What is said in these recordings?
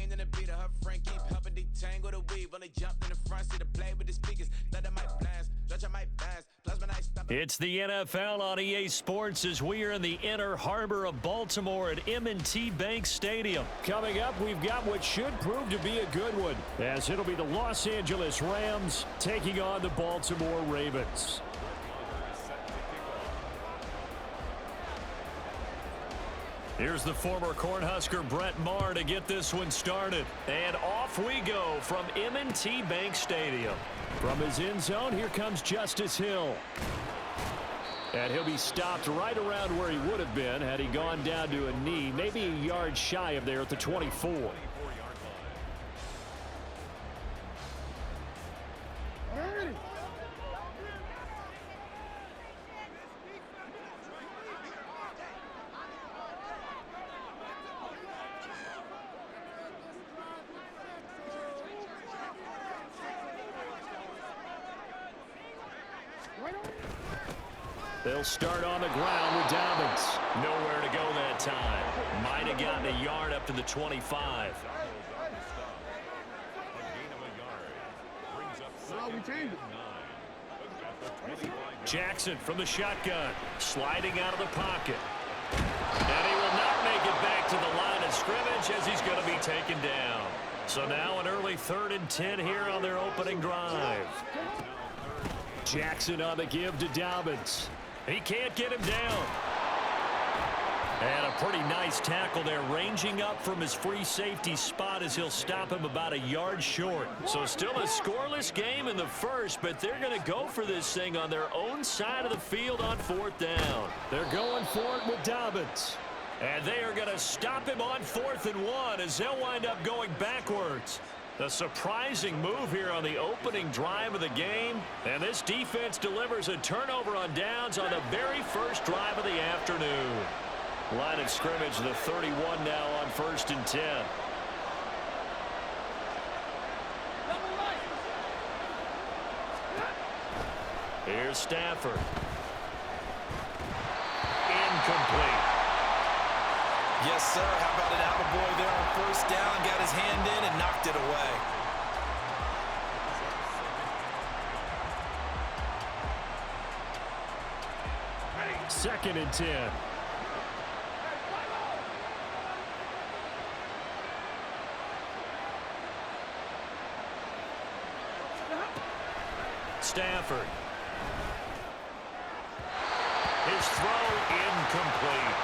chain and a beater. Her friend keep helping detangle the weave. Only jumped in the front seat to play with the speakers. Let them might blast, judge I might pass. Plus when I stop. It's the NFL on EA Sports as we are in the inner harbor of Baltimore at M&T Bank Stadium. Coming up, we've got what should prove to be a good one, as it'll be the Los Angeles Rams taking on the Baltimore Ravens. Here's the former Cornhusker Brett Maher to get this one started. And off we go from M&T Bank Stadium. From his end zone, here comes Justice Hill. And he'll be stopped right around where he would have been had he gone down to a knee, maybe a yard shy of there at the 24. They'll start on the ground with Dobbins. Nowhere to go that time. Might have gotten a yard up to the 25. Jackson from the shotgun. Sliding out of the pocket. And he will not make it back to the line of scrimmage as he's going to be taken down. So now an early 3rd and 10 here on their opening drive. Jackson on the give to Dobbins. He can't get him down. And a pretty nice tackle there, ranging up from his free safety spot as he'll stop him about a yard short. So still a scoreless game in the first, but they're going to go for this thing on their own side of the field on 4th down. They're going for it with Dobbins. And they are going to stop him on 4th and 1 as they'll wind up going backwards. A surprising move here on the opening drive of the game. And this defense delivers a turnover on downs on the very first drive of the afternoon. Line of scrimmage, the 31 now on 1st and 10. Here's Stafford. Incomplete. Yes, sir. How about an attaboy there on 1st down? Got his hand in and knocked it away. 2nd and 10. Stafford. His throw incomplete.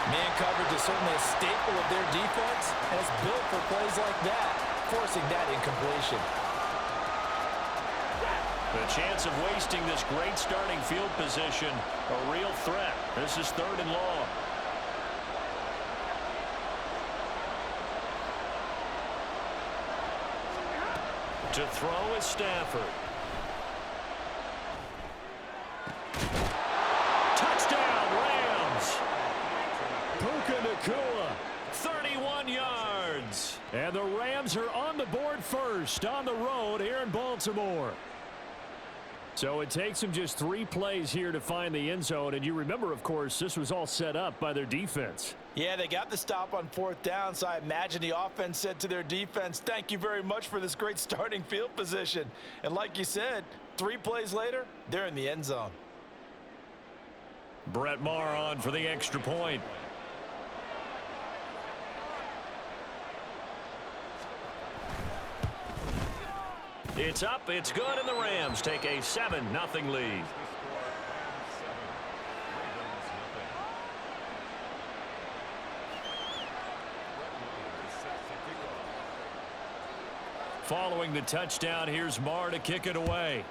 Man coverage is certainly a staple of their defense, and it's built for plays like that, forcing that incompletion. The chance of wasting this great starting field position, a real threat. This is 3rd and long. To throw is Stafford. Touchdown, Rams! Puka Nacua. 31 yards. And the Rams are on the board first on the road here in Baltimore. So it takes them just 3 plays here to find the end zone. And you remember, of course, this was all set up by their defense. Yeah, they got the stop on 4th down, so I imagine the offense said to their defense, thank you very much for this great starting field position. And like you said, 3 plays later, they're in the end zone. Brett Maher on for the extra point. It's up, it's good, and the Rams take a 7-0 lead. Following the touchdown, here's Maher to kick it away.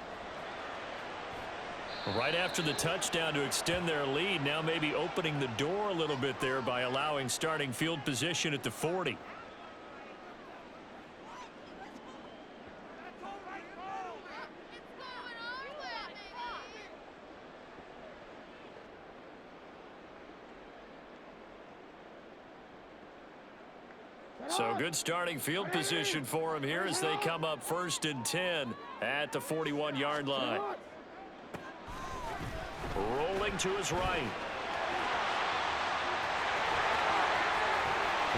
Right after the touchdown to extend their lead, now maybe opening the door a little bit there by allowing starting field position at the 40. So good starting field position for him here as they come up 1st and 10 at the 41-yard line. Rolling to his right.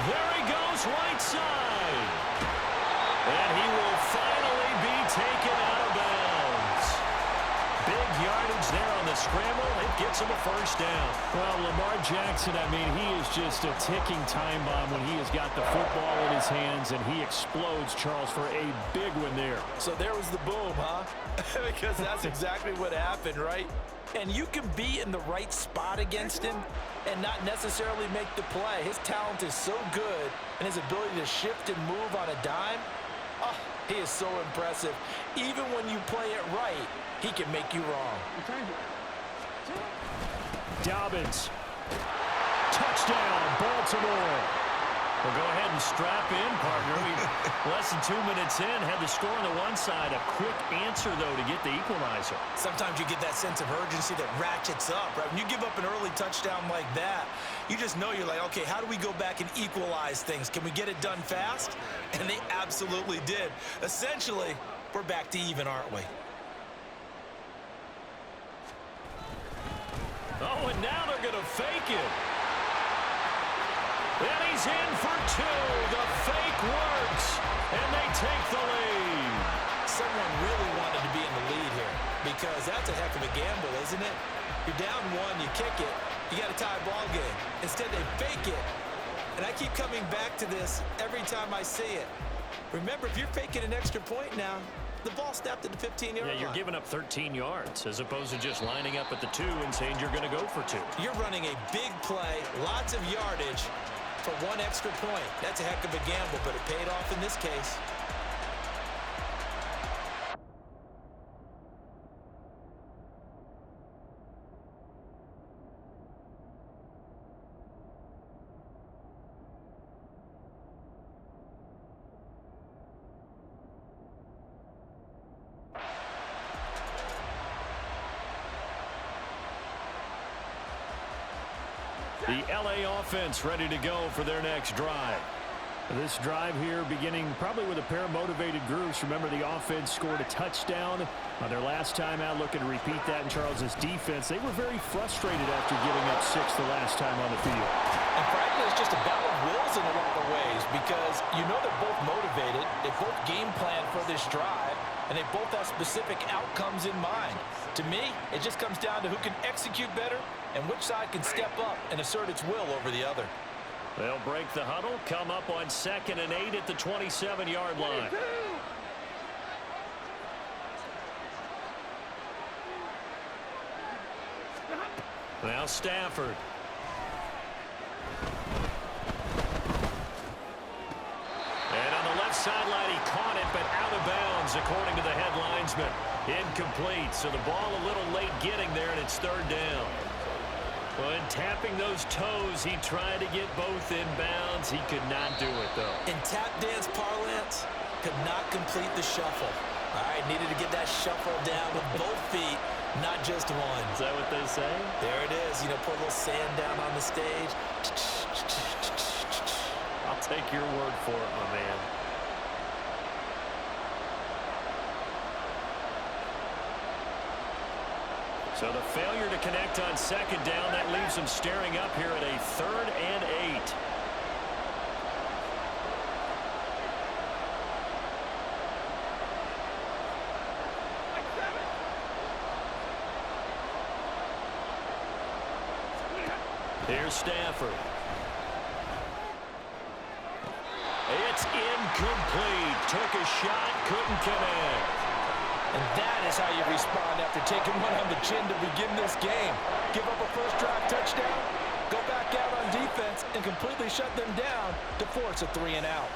There he goes, right side. And he will finally be taken out of bounds. Big yardage there on the scramble. It gets him a first down. Well, Lamar Jackson, I mean, he is just a ticking time bomb when he has got the football in his hands, and he explodes, Charles, for a big one there. So there was the boom, huh? Because that's exactly what happened, right? And you can be in the right spot against him and not necessarily make the play. His talent is so good, and his ability to shift and move on a dime, oh, he is so impressive. Even when you play it right, he can make you wrong. Dobbins. Touchdown, Baltimore. Well, go ahead and strap in, partner. Less than 2 minutes in, had the score on the one side. A quick answer, though, to get the equalizer. Sometimes you get that sense of urgency that ratchets up, right? When you give up an early touchdown like that, you just know you're like, okay, how do we go back and equalize things? Can we get it done fast? And they absolutely did. Essentially, we're back to even, aren't we? Oh, and now they're going to fake it. And he's in for two. The fake works, and they take the lead. Someone really wanted to be in the lead here because that's a heck of a gamble, isn't it? You're down one, you kick it, you got a tie ball game. Instead, they fake it. And I keep coming back to this every time I see it. Remember, if you're faking an extra point now, the ball snapped at the 15-yard line. Yeah, you're giving up 13 yards as opposed to just lining up at the 2 and saying you're going to go for 2. You're running a big play, lots of yardage for one extra point. That's a heck of a gamble, but it paid off in this case. The L.A. offense ready to go for their next drive. This drive here beginning probably with a pair of motivated groups. Remember, the offense scored a touchdown on their last time out. Looking to repeat that in Charles's defense. They were very frustrated after giving up 6 the last time on the field. And frankly, it's just a battle of wills in a lot of ways because you know they're both motivated. They both game plan for this drive, and they both have specific outcomes in mind. To me, it just comes down to who can execute better and which side can step up and assert its will over the other. They'll break the huddle, come up on 2nd and 8 at the 27-yard line. Now Stafford. And on the left sideline, he caught it, but out of bounds, according to the head linesman. Incomplete, so the ball a little late getting there, and it's 3rd down. Well, in tapping those toes, he tried to get both inbounds. He could not do it, though. In tap dance parlance, could not complete the shuffle. All right, needed to get that shuffle down with both feet, not just one. Is that what they say? There it is. You know, put a little sand down on the stage. I'll take your word for it, my man. So the failure to connect on 2nd down, that leaves them staring up here at a 3rd and 8. Here's Stafford. It's incomplete. Took a shot, couldn't connect. And that is how you respond after taking one on the chin to begin this game. Give up a first drive touchdown, go back out on defense, and completely shut them down to force a 3 and out.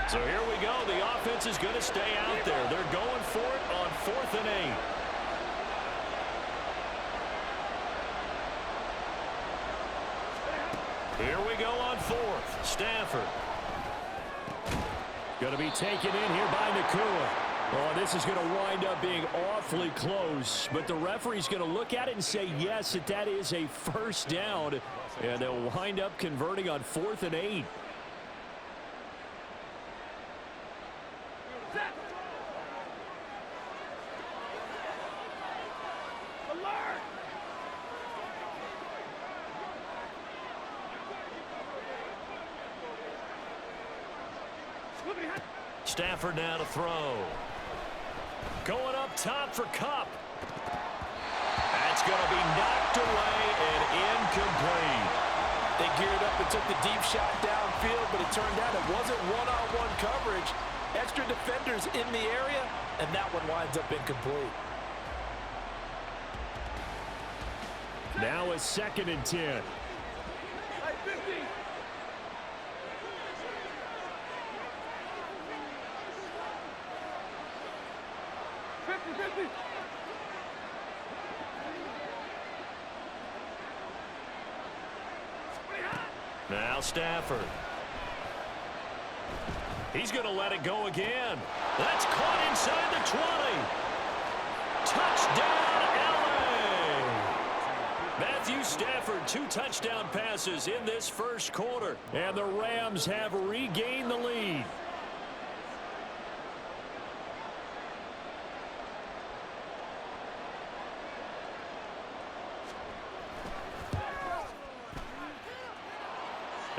So here we go. The offense is going to stay out there. They're going for it on 4th and 8. Here we go on 4th. Stafford. Going to be taken in here by Nakua. Oh, this is going to wind up being awfully close. But the referee's going to look at it and say, yes, that is a first down. And they'll wind up converting on 4th and 8. Stafford now to throw. Going up top for Kupp. That's going to be knocked away and incomplete. They geared up and took the deep shot downfield, but it turned out it wasn't one-on-one coverage. Extra defenders in the area, and that one winds up incomplete. Now a 2nd and 10. Now Stafford. He's going to let it go again. That's caught inside the 20. Touchdown, LA! Matthew Stafford, 2 touchdown passes in this first quarter. And the Rams have regained the lead.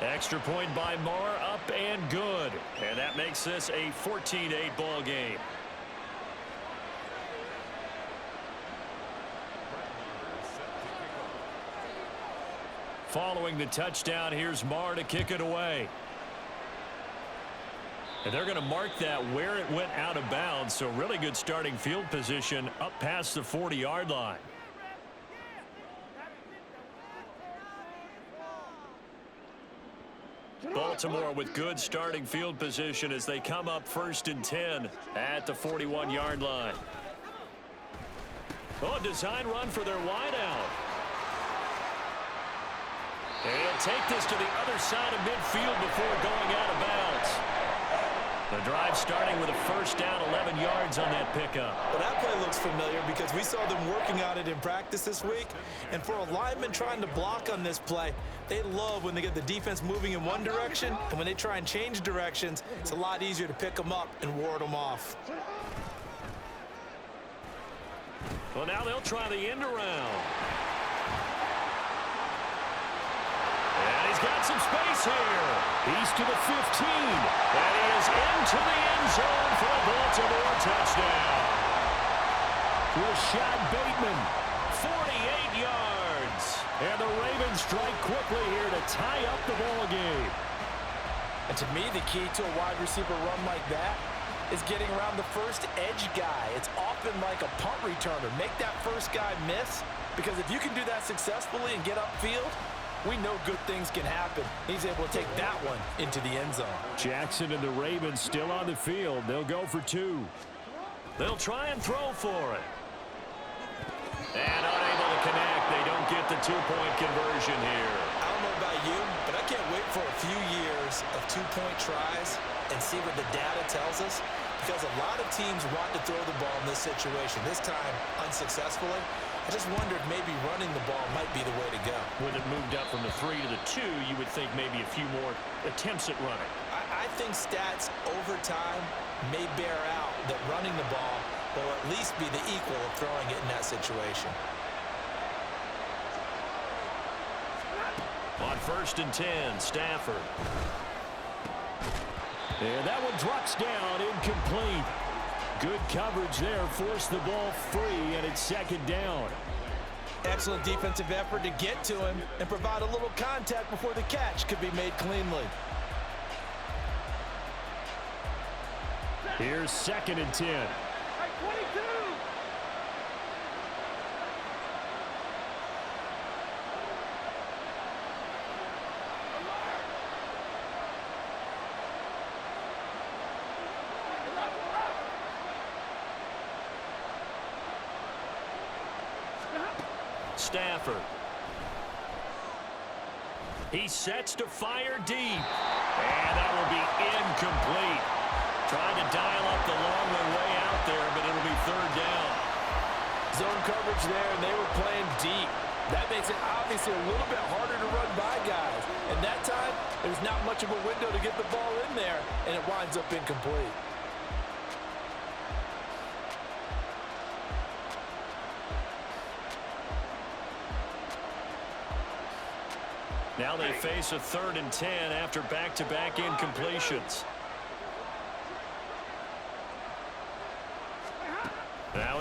Extra point by Marr, up and good. And that makes this a 14-8 ball game. Following the touchdown, here's Marr to kick it away. And they're going to mark that where it went out of bounds, so really good starting field position up past the 40-yard line. Baltimore with good starting field position as they come up 1st and 10 at the 41-yard line. Oh, design run for their wideout. And take this to the other side of midfield before going out of bounds. The drive starting with a first down, 11 yards on that pickup. Well, that play looks familiar because we saw them working on it in practice this week. And for a lineman trying to block on this play, they love when they get the defense moving in one direction. And when they try and change directions, it's a lot easier to pick them up and ward them off. Well, now they'll try the end around. And he's got some space here. He's to the 15. And he is into the end zone for a Baltimore touchdown. Rashad Bateman. 48 yards. And the Ravens strike quickly here to tie up the ball game. And to me, the key to a wide receiver run like that is getting around the first edge guy. It's often like a punt returner. Make that first guy miss, because if you can do that successfully and get upfield, we know good things can happen. He's able to take that one into the end zone. Jackson and the Ravens still on the field. They'll go for 2. They'll try and throw for it. And unable to connect. They don't get the 2-point conversion here. I don't know about you, but I can't wait for a few years of 2-point tries and see what the data tells us, because a lot of teams want to throw the ball in this situation. This time, unsuccessfully. I just wondered maybe running the ball might be the way to go. When it moved up from the 3 to the 2, you would think maybe a few more attempts at running. I think stats over time may bear out that running the ball will at least be the equal of throwing it in that situation. On 1st and 10, Stafford. And that one drops down, incomplete. Good coverage there, forced the ball free, and it's 2nd down. Excellent defensive effort to get to him and provide a little contact before the catch could be made cleanly. Here's 2nd and 10. Stafford. He sets to fire deep. And that will be incomplete. Trying to dial up the long way out there, but it'll be 3rd down. Zone coverage there, and they were playing deep. That makes it obviously a little bit harder to run by guys. And that time, there's not much of a window to get the ball in there, and it winds up incomplete. Now they face a 3rd and 10 after back-to-back incompletions.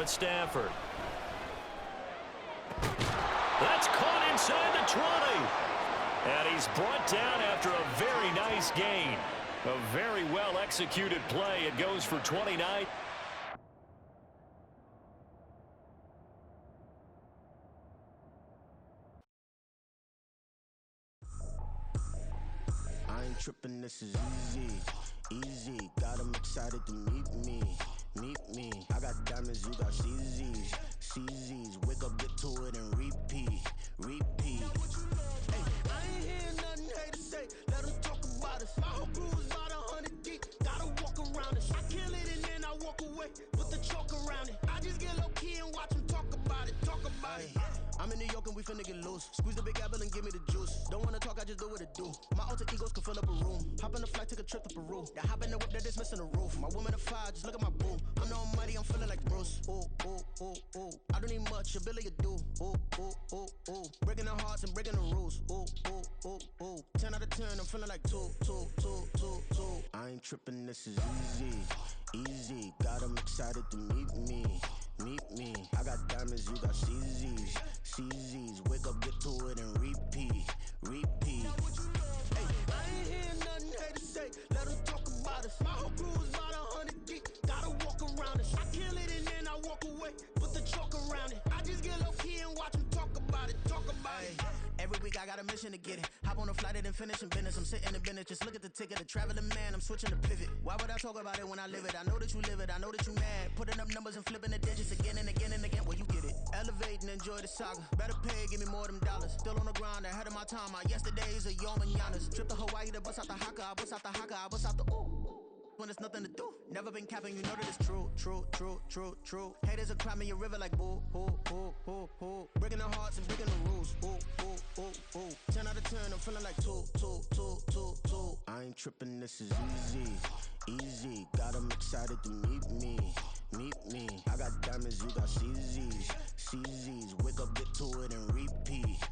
it's Stafford. That's caught inside the 20. And he's brought down after a very nice gain. A very well-executed play. It goes for 29. I ain't tripping, this is easy, easy. Got 'em excited to meet me. I got diamonds, you got CZs. Wake up, get to it, and repeat. Hey, I ain't hear nothing haters say. Let 'em talk about us. My whole crew is about 100 deep. Gotta walk around it. I kill it and then I walk away. Put the chalk around it. I just get low key and watch 'em talk about it. I'm in New York and we finna get loose. Squeeze the big apple and give me the juice. Don't wanna talk, I just do what it do. My alter egos can fill up a room. Hop on a flight, take a trip to Peru. That hop in the whip that is missing the roof. My woman a fire, just look at my boo. I'm no money, I'm feeling like Bruce. Ooh. I don't need much, ability to do. Ooh. Breaking the hearts and breaking the rules. Ooh. 10 out of 10, I'm feeling like two. I ain't tripping, this is easy. Got 'em excited to meet me. I got diamonds, you got CZs. Wake up, get to it, and repeat. Hey, I ain't hear nothing haters say. Let 'em talk about us. My whole crew is about 100 deep. Gotta walk around us. I kill it and then I walk away. Put the chalk around it. I just get low key and watch 'em talk about it. Every week I got a mission to get it. Hop on a flight and then finish in business. I'm sitting in business, just look at the ticket. A traveling man, I'm switching to pivot. Why would I talk about it when I live it? I know that you live it, I know that you mad. Putting up numbers and flipping the digits again and again. Well, you get it. Elevate and enjoy the saga. Better pay, give me more than dollars. Still on the grind, ahead of my time. My yesterdays are your mananas. Trip to Hawaii to bust out the haka. I bust out the ooh. When there's nothing to do. Never been capping, you know that it's true. Haters are climbing your river like boo. Breaking the hearts and breaking the rules. Ooh. 10 out of 10, I'm feeling like two. I ain't tripping, this is easy. Got 'em excited to meet me. I got diamonds, you got CZs. Wake up, get to it, and repeat.